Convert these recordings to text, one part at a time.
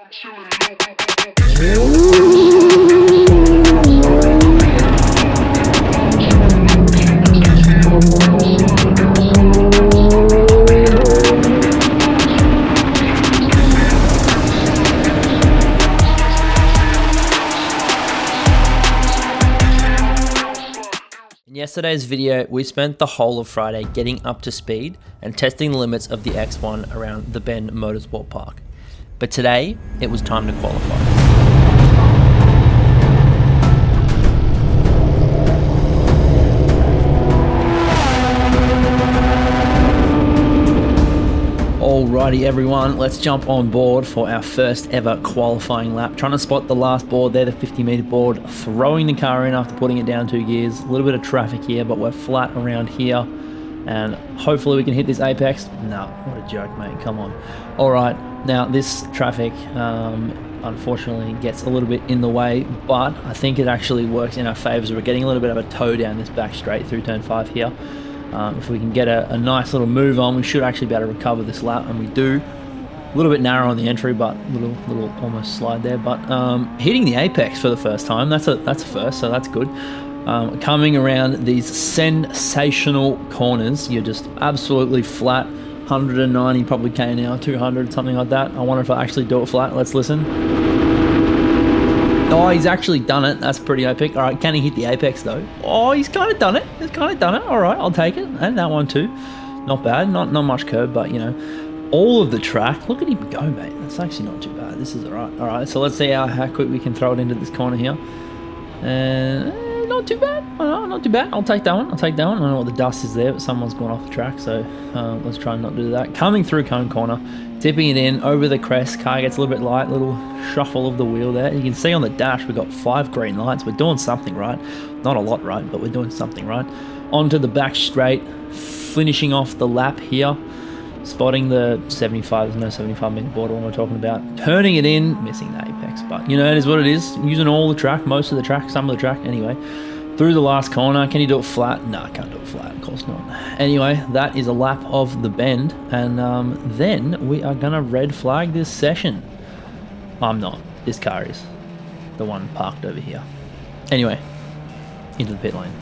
In yesterday's video, we spent the whole of Friday getting up to speed and testing the limits of the X1 around the Bend Motorsport Park. But today, it was time to qualify. Alrighty everyone, let's jump on board for our first ever qualifying lap. Trying to spot the last board there, the 50-meter board, throwing the car in after putting it down 2 gears. A little bit of traffic here, but we're flat around here. And hopefully we can hit this apex. No, what a joke, mate, come on. Alright, now this traffic unfortunately gets a little bit in the way, but I think it actually works in our favour. We're getting a little bit of a tow down this back straight through turn 5 here. If we can get a nice little move on, we should actually be able to recover this lap, and we do. A little bit narrow on the entry, but little almost slide there. But hitting the apex for the first time, that's a first, so that's good. Coming around these sensational corners, you're just absolutely flat, 190 probably k an hour, 200, something like that. I wonder if I actually do it flat. Let's listen. Oh, he's actually done it. That's pretty epic. All right, can he hit the apex though? Oh, he's kind of done it. He's kind of done it. All right, I'll take it. And that one too. Not bad. Not much curve, but you know, all of the track. Look at him go, mate. That's actually not too bad. This is all right. All right, so let's see how quick we can throw it into this corner here. And not too bad. Oh, not too bad. I'll take that one. I'll take that one. I don't know what the dust is there, but someone's gone off the track, so let's try and not do that. Coming through cone corner, tipping it in over the crest. Car gets a little bit light, little shuffle of the wheel there. You can see on the dash we've got 5 green lights. We're doing something right. Not a lot right, but we're doing something right. Onto the back straight, finishing off the lap here. Spotting the 75, there's no 75 meter border when we're talking about. Turning it in, missing the apex, but you know, it is what it is. Using all the track, most of the track, some of the track anyway. Through the last corner, can you do it flat? No, I can't do it flat, of course not. Anyway, that is a lap of the Bend, and then we are gonna red flag this session. I'm not, this car is the one parked over here. Anyway, into the pit lane.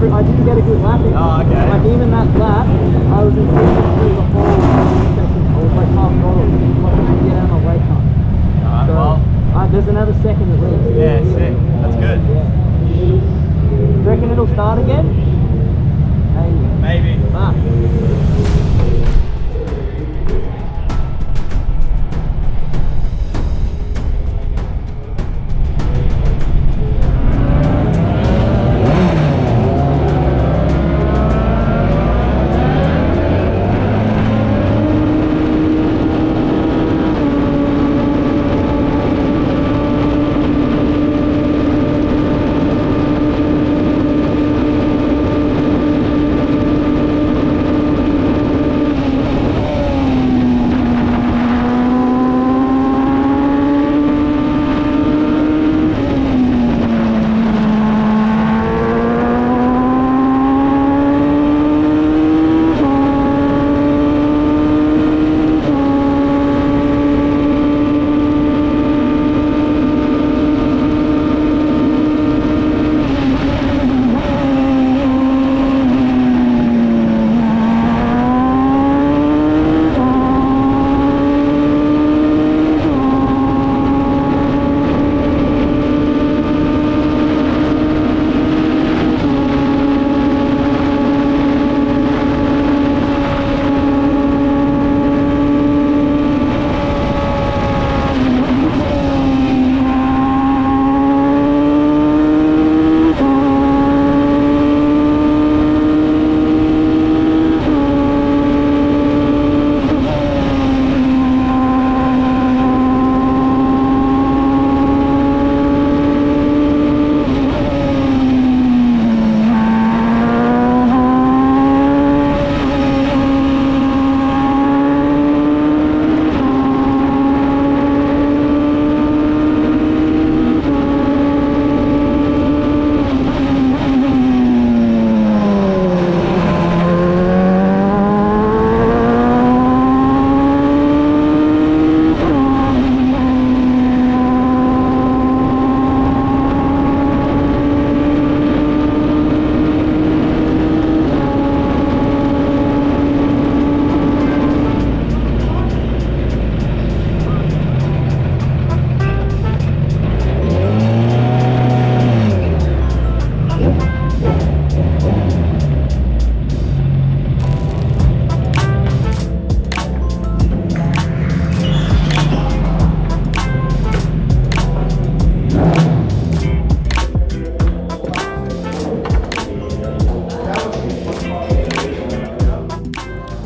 I didn't get a good lap in. Oh, okay. Like even that lap, I was just through the whole section. I was like half throttle. Like I get out of my weight time. Alright, so, well. there's another second at least. Yeah, sick. That's good. Yeah. Do you reckon it'll start again? Maybe.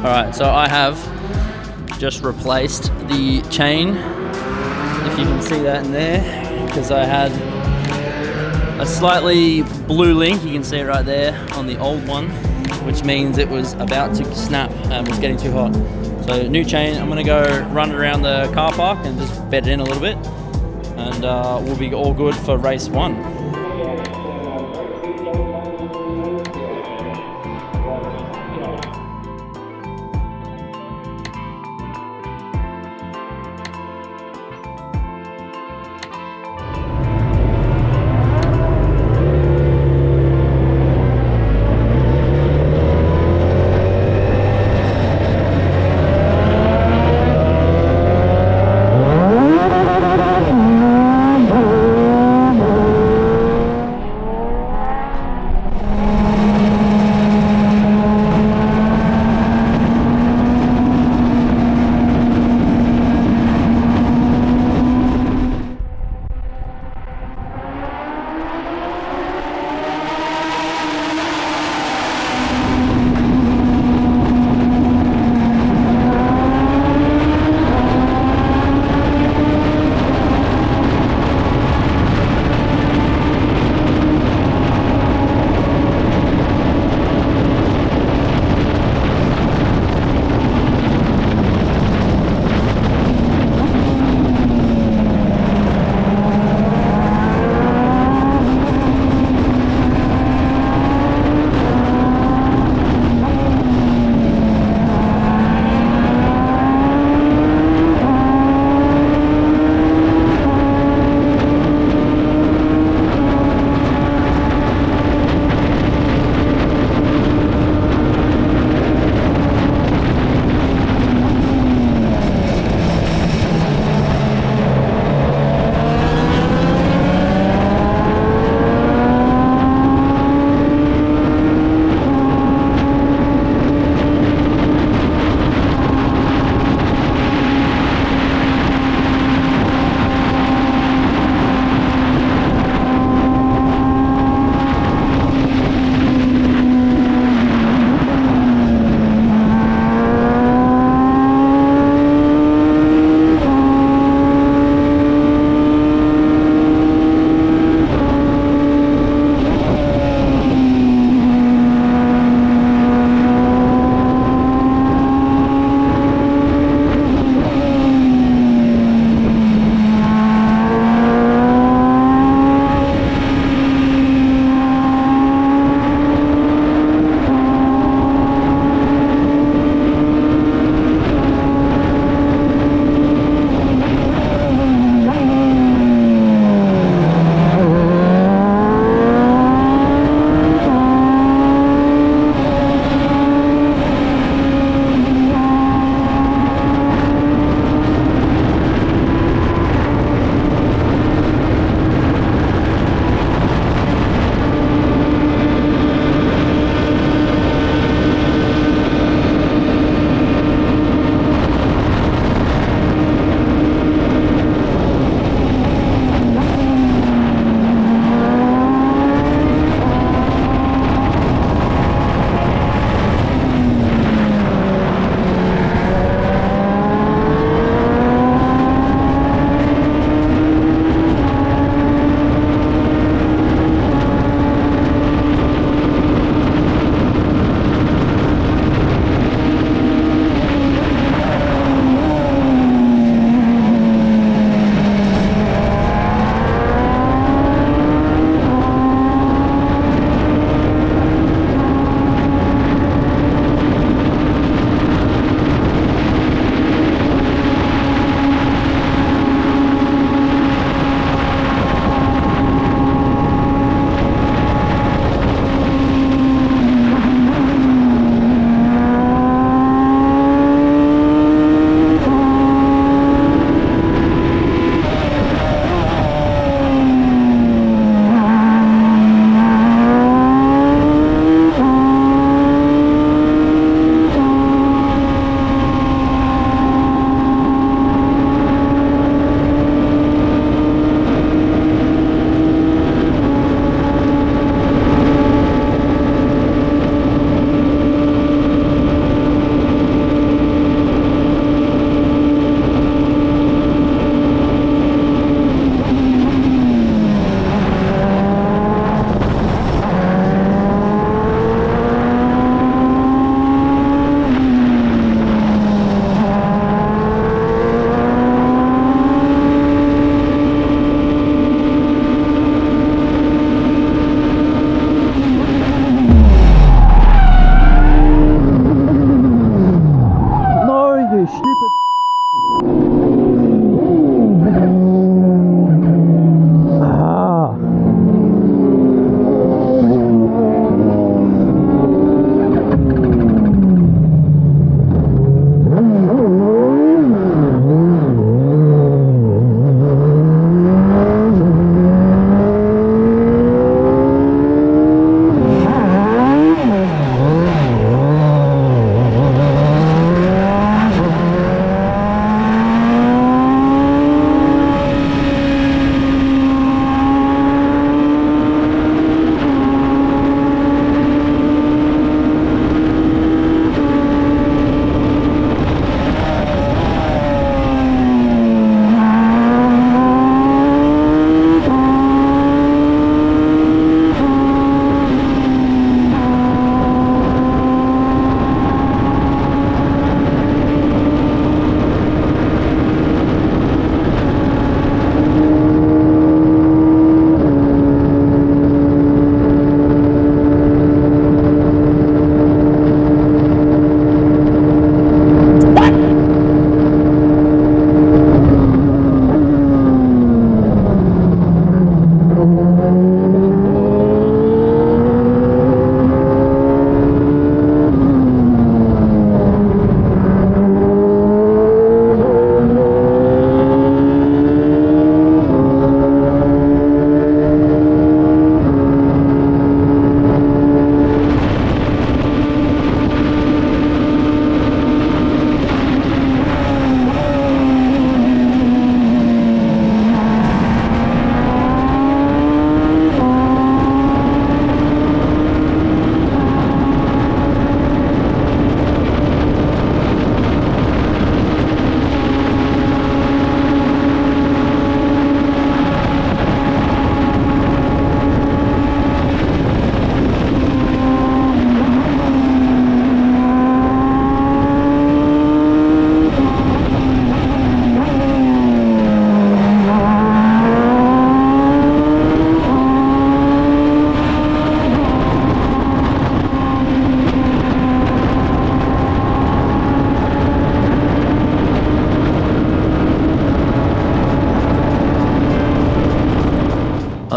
Alright, so I have just replaced the chain, if you can see that in there, because I had a slightly blue link, you can see it right there on the old one, which means it was about to snap and was getting too hot. So new chain, I'm gonna go run around the car park and just bed it in a little bit, and we'll be all good for race 1.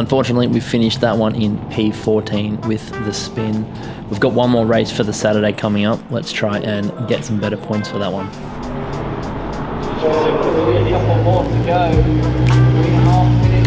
unfortunately, we finished that one in P14 with the spin. We've got one more race for the Saturday coming up. Let's try and get some better points for that one. A couple more to go. 3.5 minutes.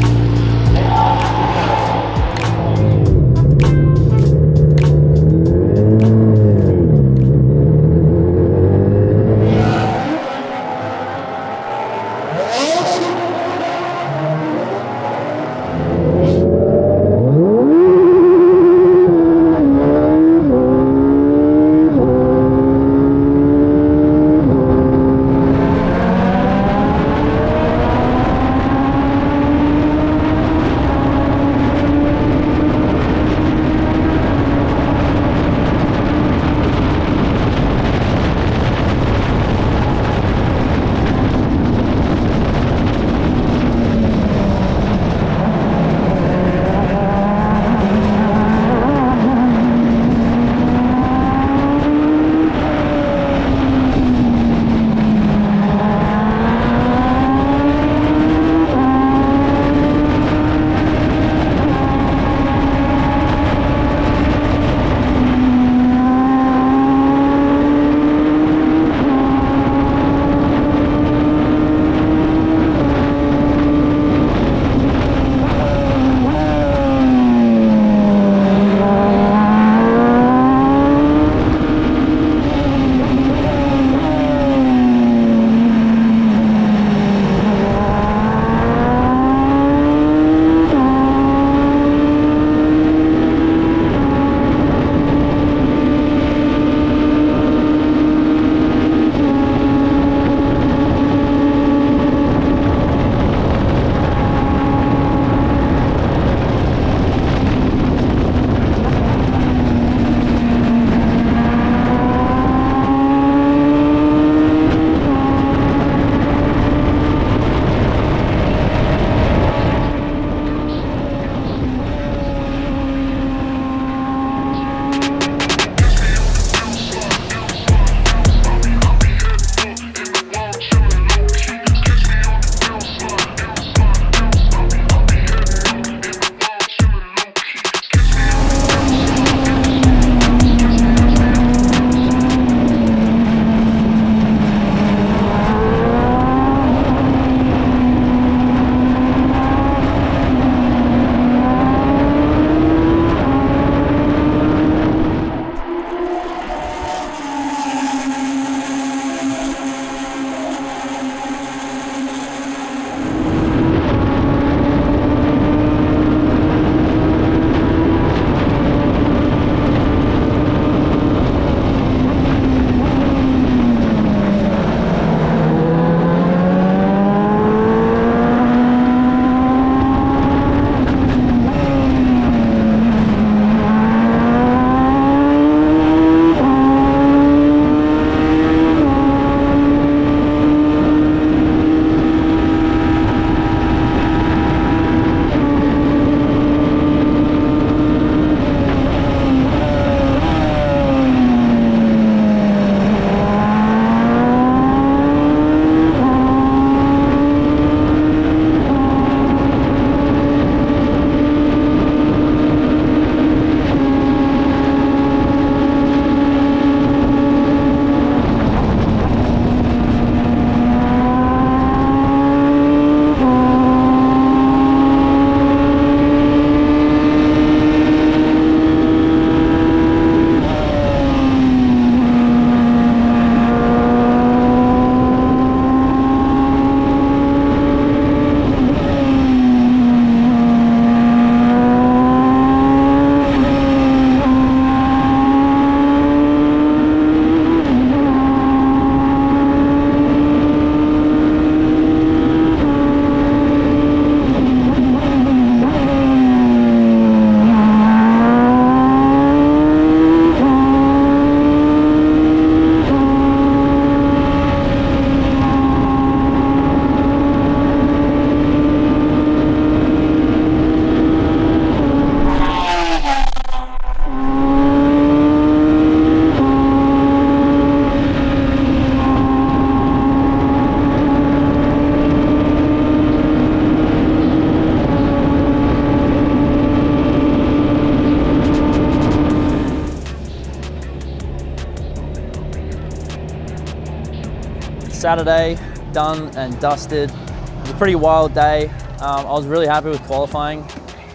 Saturday, done and dusted. It was a pretty wild day. I was really happy with qualifying.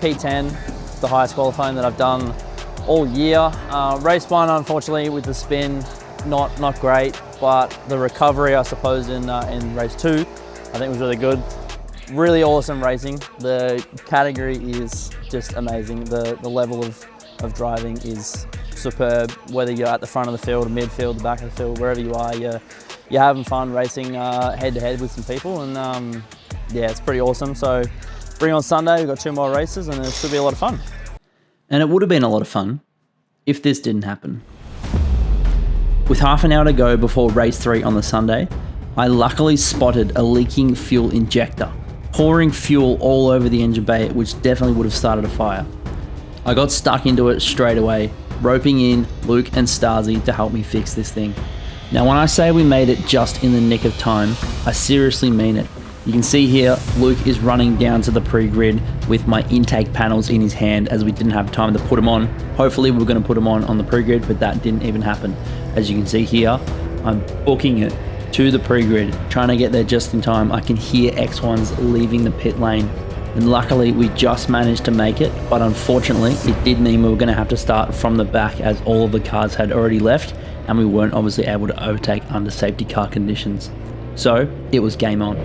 P10, the highest qualifying that I've done all year. Race 1, unfortunately, with the spin, not great, but the recovery, I suppose, in race 2, I think was really good. Really awesome racing. The category is just amazing. The level of driving is superb. Whether you're at the front of the field, midfield, the back of the field, wherever you are, you're having fun racing head to head with some people, and yeah, it's pretty awesome. So bring on Sunday, we've got 2 more races, and it should be a lot of fun. And it would have been a lot of fun if this didn't happen. With half an hour to go before race 3 on the Sunday, I luckily spotted a leaking fuel injector, pouring fuel all over the engine bay, which definitely would have started a fire. I got stuck into it straight away, roping in Luke and Stasi to help me fix this thing. Now, when I say we made it just in the nick of time, I seriously mean it. You can see here, Luke is running down to the pre-grid with my intake panels in his hand, as we didn't have time to put them on. Hopefully we were going to put them on the pre-grid, but that didn't even happen. As you can see here, I'm booking it to the pre-grid, trying to get there just in time. I can hear X1s leaving the pit lane, and luckily we just managed to make it, but unfortunately it did mean we were going to have to start from the back, as all of the cars had already left, and we weren't obviously able to overtake under safety car conditions. So it was game on.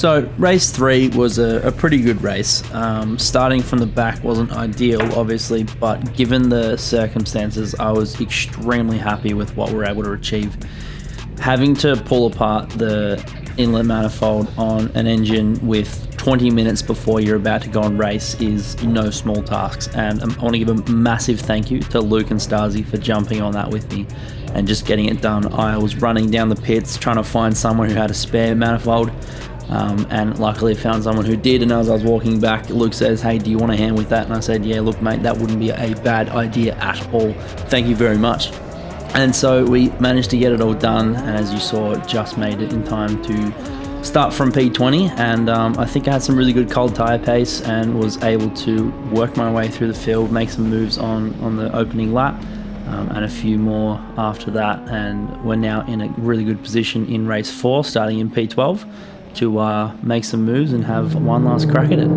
So race 3 was a pretty good race. Starting from the back wasn't ideal, obviously, but given the circumstances, I was extremely happy with what we were able to achieve. Having to pull apart the inlet manifold on an engine with 20 minutes before you're about to go and race is no small task, and I want to give a massive thank you to Luke and Stasi for jumping on that with me and just getting it done. I was running down the pits trying to find someone who had a spare manifold, and luckily found someone who did, and as I was walking back, Luke says, "Hey, do you want a hand with that?" And I said, "Yeah, look mate, that wouldn't be a bad idea at all. Thank you very much." And so we managed to get it all done, and as you saw, just made it in time to start from P20, and I think I had some really good cold tyre pace and was able to work my way through the field, make some moves on the opening lap, and a few more after that, and we're now in a really good position in race 4, starting in P12, to make some moves and have one last crack at it.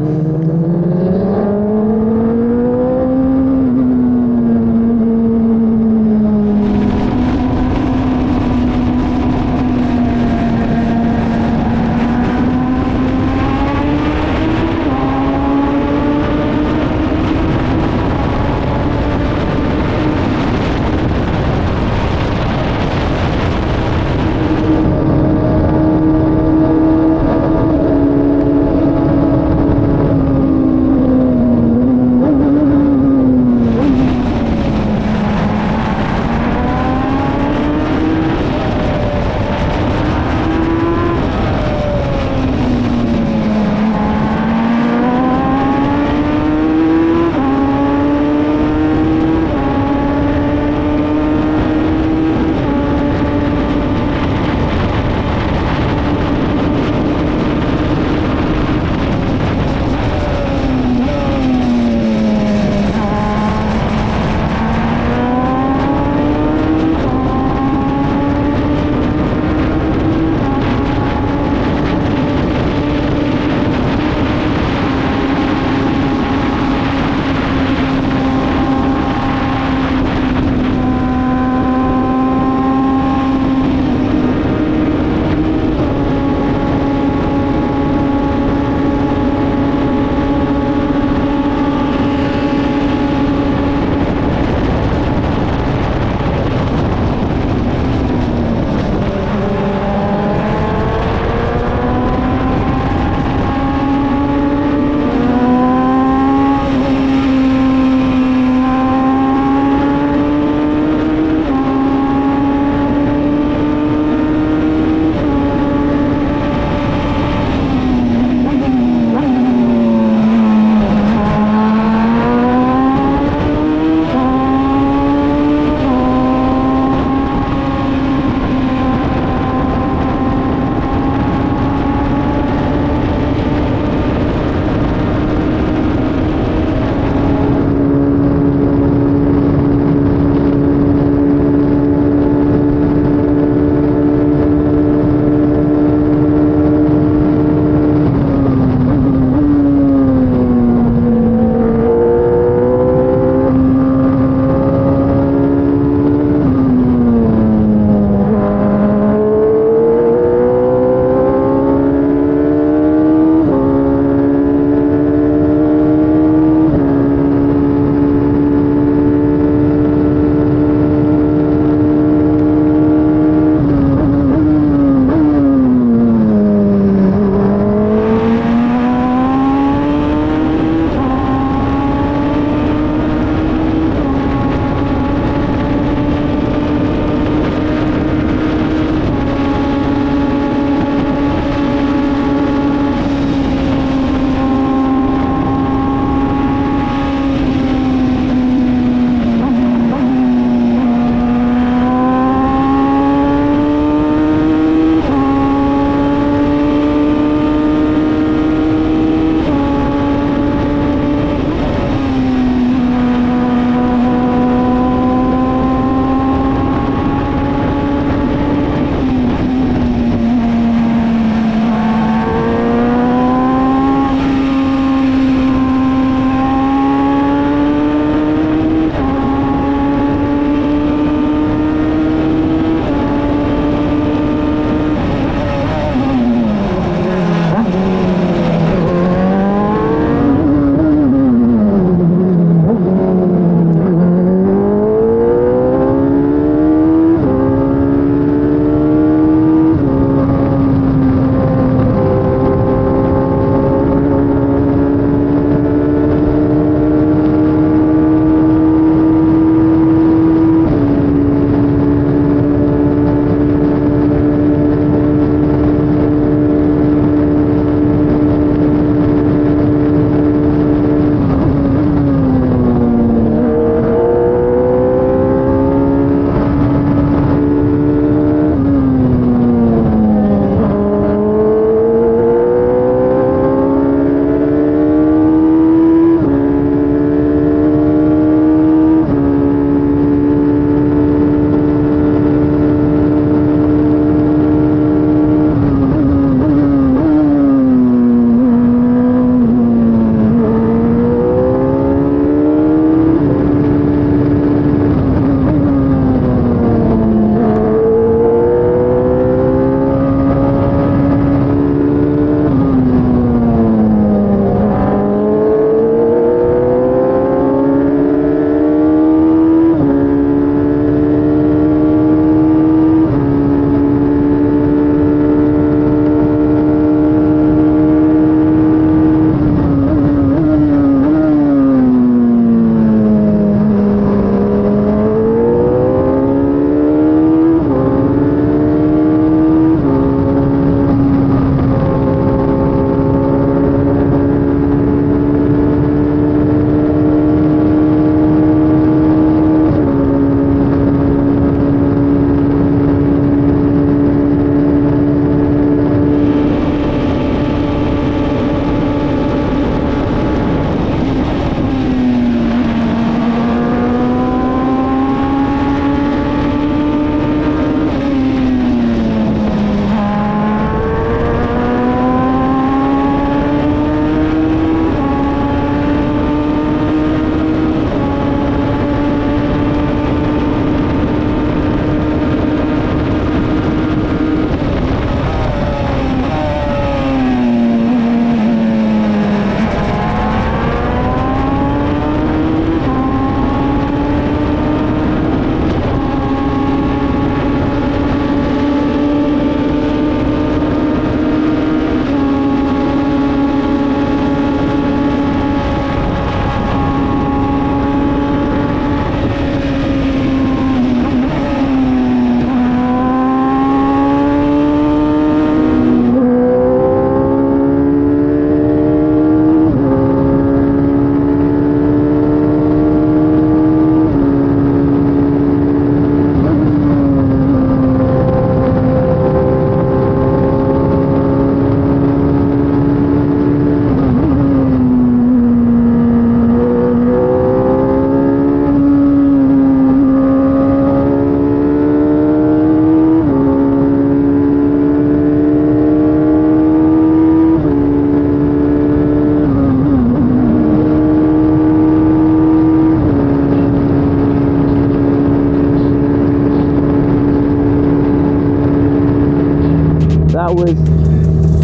was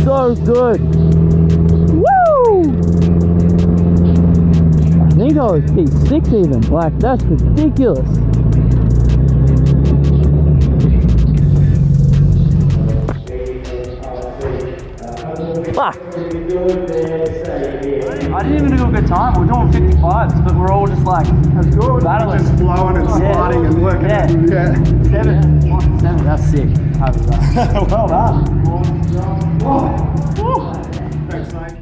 so good. Woo! I think I was P6 even. Like, that's ridiculous. Fuck. I didn't even do a good time. We're doing 55s, but we're all just like battling. Just flowing and sliding and working. Yeah. Yeah. 7. That's sick. Well done. Thanks, mate.